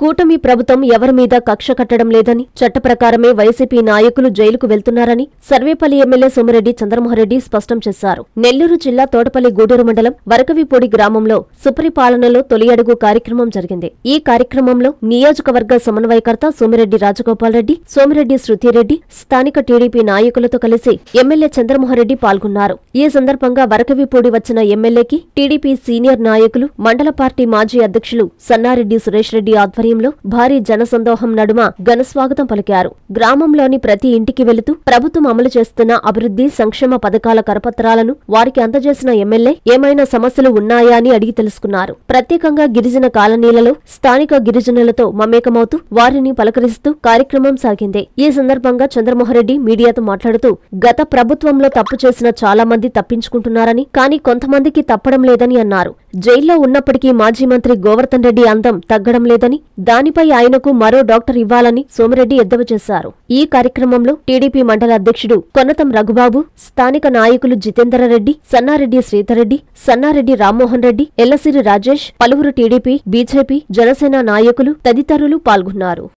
కూటమి ప్రభుత్వం ఎవరి మీద కక్ష కట్టడం లేదని, చట్ట ప్రకారమే వైసీపీ నాయకులు జైలుకు వెళ్తున్నారని సర్వేపల్లి ఎమ్మెల్యే సోమిరెడ్డి చంద్రమోహన్రెడ్డి స్పష్టం చేశారు. నెల్లూరు జిల్లా తోటపల్లి గూడూరు మండలం వరకవిపూడి గ్రామంలో సుపరిపాలనలో తొలి అడుగు కార్యక్రమం జరిగింది. ఈ కార్యక్రమంలో నియోజకవర్గ సమన్వయకర్త సోమిరెడ్డి రాజగోపాల్ రెడ్డి, సోమిరెడ్డి శృతిరెడ్డి, స్థానిక టీడీపీ నాయకులతో కలిసి ఎమ్మెల్యే చంద్రమోహన్రెడ్డి పాల్గొన్నారు. ఈ సందర్భంగా వరకవిపూడి వచ్చిన ఎమ్మెల్యేకి టీడీపీ సీనియర్ నాయకులు, మండల పార్టీ మాజీ అధ్యక్షులు సన్నారెడ్డి సురేష్ రెడ్డి ఆధ్వర్యంలో భారీ జనసందోహం నడుమ ఘనస్వాగతం పలికారు. గ్రామంలోని ప్రతి ఇంటికి వెళుతూ ప్రభుత్వం అమలు చేస్తున్న అభివృద్ధి సంక్షేమ పథకాల కరపత్రాలను వారికి అందజేసిన ఎమ్మెల్యే ఏమైనా సమస్యలు ఉన్నాయా అని అడిగి తెలుసుకున్నారు. ప్రత్యేకంగా గిరిజన కాలనీలలో స్థానిక గిరిజనులతో మమేకమవుతూ వారిని పలకరిస్తూ కార్యక్రమం సాగింది. ఈ సందర్భంగా చంద్రమోహన్రెడ్డి మీడియాతో మాట్లాడుతూ గత ప్రభుత్వంలో తప్పు చేసిన చాలా మంది తప్పించుకుంటున్నారని, కానీ కొంతమందికి తప్పడం లేదని అన్నారు. జైల్లో ఉన్నప్పటికీ మాజీ మంత్రి గోవర్ధన్ రెడ్డి అందం తగ్గడం లేదని, దానిపై ఆయనకు మరో డాక్టర్ ఇవ్వాలని సోమిరెడ్డి ఎద్దేవా చేశారు. ఈ కార్యక్రమంలో టీడీపీ మండల అధ్యక్షుడు కొన్నతం రఘుబాబు, స్థానిక నాయకులు జితేందర్రెడ్డి, సన్నారెడ్డి శ్రీధర్రెడ్డి, సన్నారెడ్డి రామ్మోహన్ రెడ్డి, ఎల్లసిరి రాజేష్, పలువురు టీడీపీ, బీజేపీ, జనసేన నాయకులు తదితరులు పాల్గొన్నారు.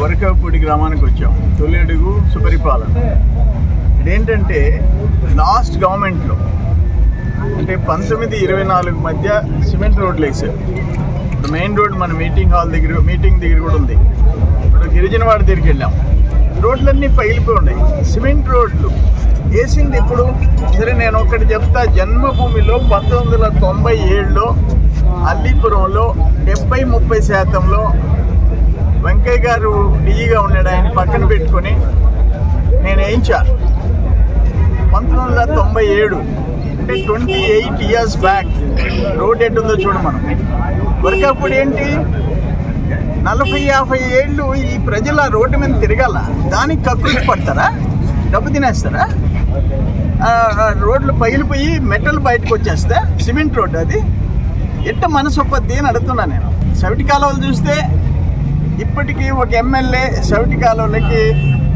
వరకవిపూడి గ్రామానికి వచ్చాం. తొలి అడుగు సుపరిపాలన. ఇదేంటంటే లాస్ట్ గవర్నమెంట్లో అంటే 1924 మధ్య సిమెంట్ రోడ్లు వేసారు. ఇప్పుడు మెయిన్ రోడ్ మన మీటింగ్ దగ్గర కూడా ఉంది. ఇప్పుడు గిరిజనవాడ దగ్గరికి వెళ్ళాం. రోడ్లన్నీ పగిలిపోయి ఉన్నాయి. సిమెంట్ రోడ్లు వేసింది ఇప్పుడు. సరే, నేను ఒకటి చెప్తా. జన్మభూమిలో 1997లో అల్లీపురంలో 70-30% వెంకయ్య గారు డీఈగా ఉన్నాడు. ఆయన పక్కన పెట్టుకొని నేను వేయించాను. 1997 అంటే 28 years బ్యాక్. రోడ్ ఎట్టుందో చూడ మనం. వరకప్పుడు ఏంటి, 40-50 ఏళ్ళు ఈ ప్రజలు ఆ రోడ్డు మీద తిరగాల. దానికి కక్కుర్తి పడతారా? డబ్బు తినేస్తారా? రోడ్లు పగిలిపోయి మెటల్ బయటకు వచ్చేస్తే సిమెంట్ రోడ్డు అది ఎట్ట మనసు ఒప్పద్ది అని అడుగుతున్నా నేను. సవిటి కాలువలు చూస్తే ఇప్పటికీ ఒక ఎమ్మెల్యే సవిటి కాలువలకి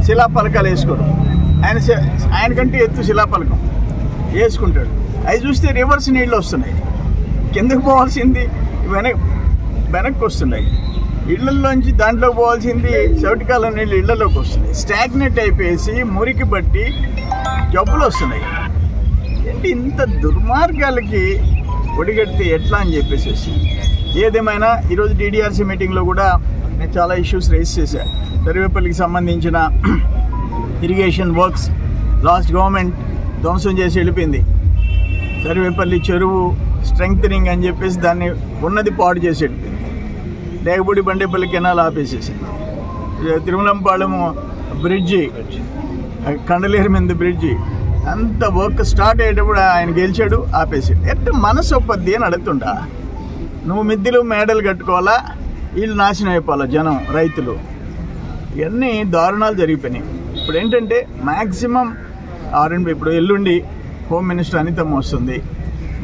శిలాపలకాలు వేసుకోరు. ఆయనకంటే ఎత్తు శిలాపలకం వేసుకుంటాడు. అవి చూస్తే రివర్స్ నీళ్ళు వస్తున్నాయి. కిందకు పోవాల్సింది వెనక్కి వస్తున్నాయి. ఇళ్లలోంచి దాంట్లోకి పోవాల్సింది సవిటి కాలువ నీళ్ళు ఇళ్లలోకి వస్తున్నాయి. స్టాగ్నెట్ అయిపోయేసి మురికి బట్టి జబ్బులు వస్తున్నాయి. ఏంటి ఇంత దుర్మార్గాలకి ఒడిగడితే ఎట్లా అని చెప్పేసి. ఏదేమైనా ఈరోజు DDRC మీటింగ్లో కూడా నేను చాలా ఇష్యూస్ రేస్ చేశాను. సర్వేపల్లికి సంబంధించిన ఇరిగేషన్ వర్క్స్ లాస్ట్ గవర్నమెంట్ ధ్వంసం చేసి వెళ్ళిపోయింది. సర్వేపల్లి చెరువు స్ట్రెంగ్తనింగ్ అని చెప్పేసి దాన్ని ఉన్నది పాడు చేసి వెళ్ళిపోయింది. లేకపోతే బండేపల్లి కెనాల్ ఆపేసేసింది. తిరుమలంపాళెం బ్రిడ్జి, కండలేరు మీద బ్రిడ్జి అంత వర్క్ స్టార్ట్ అయ్యేటప్పుడు ఆయన గెలిచాడు, ఆపేసాడు. ఎట్లా మనసు ఒప్పద్ది అని అడుగుతుంటా. నువ్వు మిద్దెలు మేడలు కట్టుకోవాలా, వీళ్ళు నాశనం అయిపోవాలా జనం, రైతులు. ఇవన్నీ దారుణాలు జరిగిపోయినాయి. ఇప్పుడు ఏంటంటే మ్యాక్సిమం R&B. ఇప్పుడు ఎల్లుండి హోమ్ మినిస్టర్ అనితమ్మ వస్తుంది.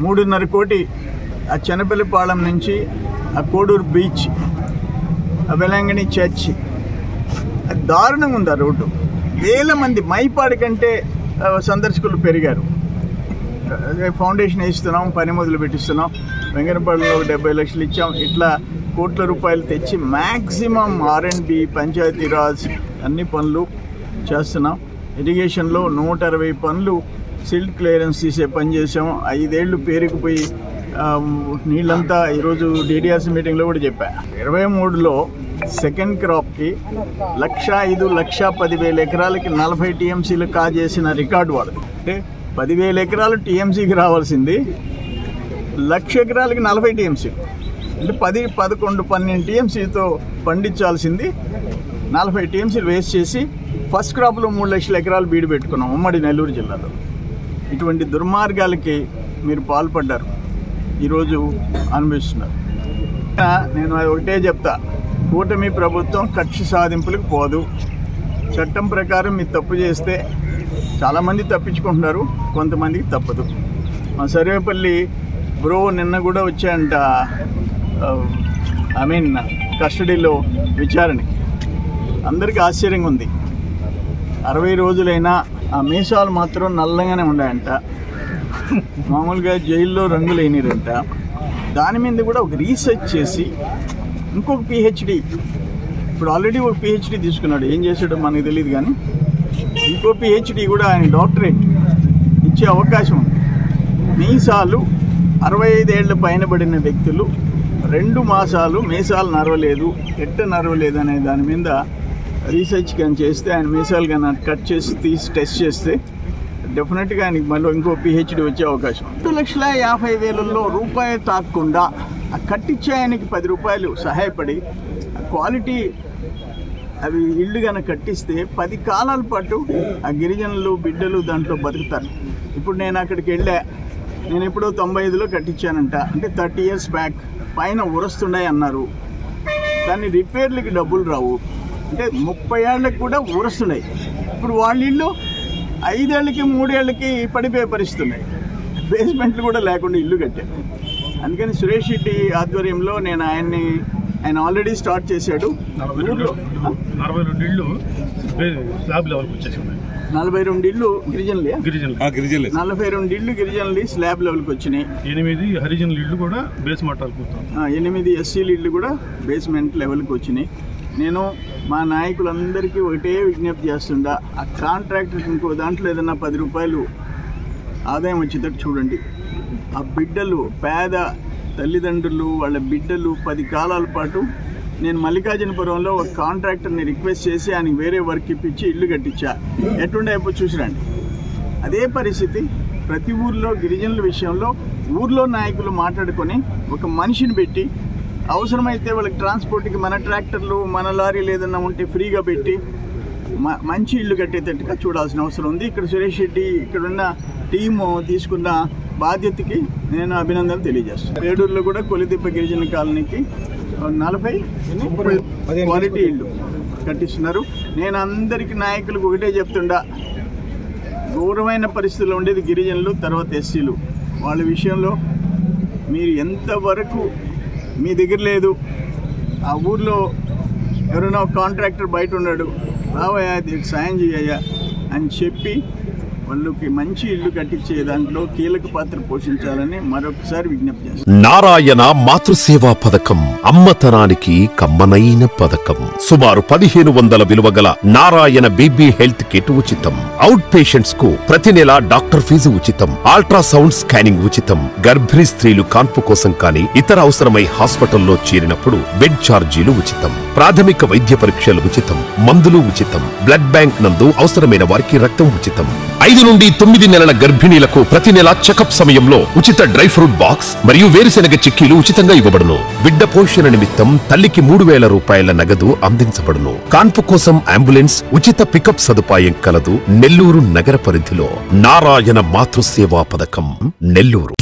3.5 కోటి ఆ చెనపల్లిపాళెం నుంచి ఆ కోడూరు బీచ్, ఆ వెలంగణి చర్చ్, అది దారుణంగా ఉంది. ఆ రోడ్డు వేల మంది మైపాడి కంటే సందర్శకులు పెరిగారు. ఫౌండేషన్ వేస్తున్నాం, పని మొదలు పెట్టిస్తున్నాం. వెంగనపల్లిలో 70 లక్షలు ఇచ్చాం. ఇట్లా కోట్ల రూపాయలు తెచ్చి మ్యాక్సిమం R&B, పంచాయతీరాజ్ అన్ని పనులు చేస్తున్నాం. ఇరిగేషన్లో 160 పనులు సిల్ట్ క్లియరెన్స్ తీసే పని చేసాం. 5 ఏళ్ళు పేరుకుపోయి నీళ్ళంతా ఈరోజు DDRC మీటింగ్లో కూడా చెప్పా. 23లో సెకండ్ క్రాప్కి 1,05,10,000 ఎకరాలకి 40 TMCలు కాజేసిన రికార్డు వాడు. అంటే 10,000 ఎకరాలు TMCకి రావాల్సింది 1,00,000 ఎకరాలకి 40 TMC. అంటే 10, 11, 12 TMCతో పండించాల్సింది 40 TMCలు వేస్ట్ చేసి ఫస్ట్ క్రాప్లో 3 లక్షల ఎకరాలు బీడు పెట్టుకున్నాం ఉమ్మడి నెల్లూరు జిల్లాలో. ఇటువంటి దుర్మార్గాలకి మీరు పాల్పడ్డారు, ఈరోజు అనుభవిస్తున్నారు. నేను ఒకటే చెప్తా, కూటమి ప్రభుత్వం కక్ష సాధింపులకు పోదు. చట్టం ప్రకారం మీరు తప్పు చేస్తే చాలామంది తప్పించుకుంటున్నారు, కొంతమందికి తప్పదు. మా సర్వేపల్లి బ్రో నిన్న కూడా వచ్చాయంట, కస్టడీలో విచారణకి. అందరికీ ఆశ్చర్యంగా ఉంది. 60 రోజులైనా ఆ మీసాలు మాత్రం నల్లగానే ఉన్నాయంట. మామూలుగా జైల్లో రంగులు అయినారంట. దాని మీద కూడా ఒక రీసెర్చ్ చేసి ఇంకొక PhD, ఇప్పుడు ఆల్రెడీ ఒక PhD తీసుకున్నాడు, ఏం చేసాడో మనకు తెలియదు, కానీ ఇంకో PhD కూడా ఆయన డాక్టరేట్ ఇచ్చే అవకాశం ఉంది. మీసాలు 65 ఏళ్ల పైన పడిన వ్యక్తులు 2 మాసాలు మీసాలు నరవలేదు, ఎట్ట నరవలేదు అనే దాని మీద రీసెర్చ్ కానీ చేస్తే, ఆయన మీసాలు కానీ కట్ చేసి తీసి టెస్ట్ చేస్తే డెఫినెట్గా ఆయనకి మళ్ళీ ఇంకో PhD వచ్చే అవకాశం. 2,50,000లో రూపాయి తాకుండా ఆ కట్టించే ఆయనకి 10 రూపాయలు సహాయపడి క్వాలిటీ అవి ఇళ్ళు కనుక కట్టిస్తే 10 కాలాల పాటు ఆ గిరిజనులు బిడ్డలు దాంట్లో బతుకుతారు. ఇప్పుడు నేను అక్కడికి వెళ్ళా, నేను ఎప్పుడో 95లో కట్టించానంట. అంటే 30 years బ్యాక్. పైన ఉరస్తున్నాయి అన్నారు, దాన్ని రిపేర్లకి డబ్బులు రావు. అంటే 30 ఏళ్ళకి కూడా ఉరస్తున్నాయి. ఇప్పుడు వాళ్ళ ఇల్లు 5 ఏళ్ళకి 3 ఏళ్ళకి పడిపోయే పరిస్థితున్నాయి. బేస్మెంట్లు కూడా లేకుండా ఇల్లు కట్టారు. అందుకని సురేష్ రెడ్డి ఆధ్వర్యంలో నేను ఆయన ఆల్రెడీ స్టార్ట్ చేశాడు. 42 ఇళ్ళు స్లాబ్ లెవెల్కి వచ్చేసింది. 42 ఇళ్ళు గిరిజనులే, 42 ఇళ్ళు గిరిజనులు స్లాబ్ లెవెల్కి వచ్చినాయి. 8 హరిజనుల ఇళ్ళు కూడా బేస్మెంట్ 8 SCల ఇళ్ళు కూడా బేస్మెంట్ లెవెల్కి వచ్చినాయి. నేను మా నాయకులందరికీ ఒకటే విజ్ఞప్తి చేస్తుండా, ఆ కాంట్రాక్టర్ ఇంకో దాంట్లో ఏదన్నా 10 రూపాయలు ఆదాయం వచ్చేటట్టు చూడండి. ఆ బిడ్డలు, పేద తల్లిదండ్రులు, వాళ్ళ బిడ్డలు 10 కాలాల పాటు. నేను మల్లికార్జునపురంలో ఒక కాంట్రాక్టర్ని రిక్వెస్ట్ చేసి ఆయనకి వేరే వర్క్ ఇప్పించి ఇల్లు కట్టించా. ఎట్లుండే అయిపో చూసిరండి. అదే పరిస్థితి ప్రతి ఊర్లో గిరిజనుల విషయంలో ఊర్లో నాయకులు మాట్లాడుకొని ఒక మనిషిని పెట్టి, అవసరమైతే వాళ్ళకి ట్రాన్స్పోర్ట్కి మన ట్రాక్టర్లు, మన లారీలు ఏదన్నా ఉంటే ఫ్రీగా పెట్టి మంచి ఇల్లు కట్టేటట్టుగా చూడాల్సిన అవసరం ఉంది. ఇక్కడ సురేష్ రెడ్డి ఇక్కడున్న టీము తీసుకున్న బాధ్యతకి నేను అభినందనలు తెలియజేస్తాను. ఏడూరులో కూడా కొలిదిప్ప గిరిజన కాలనీకి 40 క్వాలిటీ ఇళ్ళు కట్టిస్తున్నారు. నేను అందరికీ నాయకులకు ఒకటే చెప్తుండా, ఘోరమైన పరిస్థితుల్లో ఉండేది గిరిజనులు, తర్వాత SCలు. వాళ్ళ విషయంలో మీరు ఎంతవరకు మీ దగ్గర లేదు, ఆ ఊర్లో ఎవరైనా కాంట్రాక్టర్ బయట ఉన్నాడు, రావయ్యా దీనికి సాయం చేయయ్యా అని చెప్పి వాళ్ళకి మంచి ఇల్లు కట్టించే దాంట్లో కీలక పాత్ర పోషించాలని మరొకసారి విజ్ఞప్తి చేస్తాను. నారాయణ మాతృసేవా పథకం అమ్మతనానికి కమ్మనైన పథకం. సుమారు 1500 విలువ గల నారాయణ బేబీ హెల్త్ కిట్ ఉచితం. అవుట్ పేషెంట్స్ కు ప్రతి నెల డాక్టర్ ఫీజు ఉచితం. అల్ట్రాసౌండ్ స్కానింగ్ ఉచితం. గర్భిణీ స్త్రీలు కాన్పు కోసం కానీ ఇతర అవసరమై హాస్పిటల్లో చేరినప్పుడు బెడ్ ఛార్జీలు ఉచితం. ప్రాథమిక వైద్య పరీక్షలు ఉచితం. మందులు ఉచితం. బ్లడ్ బ్యాంక్ నందు అవసరమైన వారికి రక్తం ఉచితం. 5 నుండి 9 నెలల గర్భిణీలకు ప్రతి నెల చెకప్ సమయంలో ఉచిత డ్రై ఫ్రూట్ బాక్స్ మరియు వేరుశెనగ చిక్కీలు ఉచితంగా ఇవ్వబడును. బిడ్డ పోషణ నిమిత్తం తల్లికి 3000 రూపాయల నగదు అందించబడును. కాన్పు కోసం అంబులెన్స్ ఉచిత పికప్ సదుపాయం కలదు. నెల్లూరు నగర పరిధిలో నారాయణ మాతృసేవా పథకం, నెల్లూరు.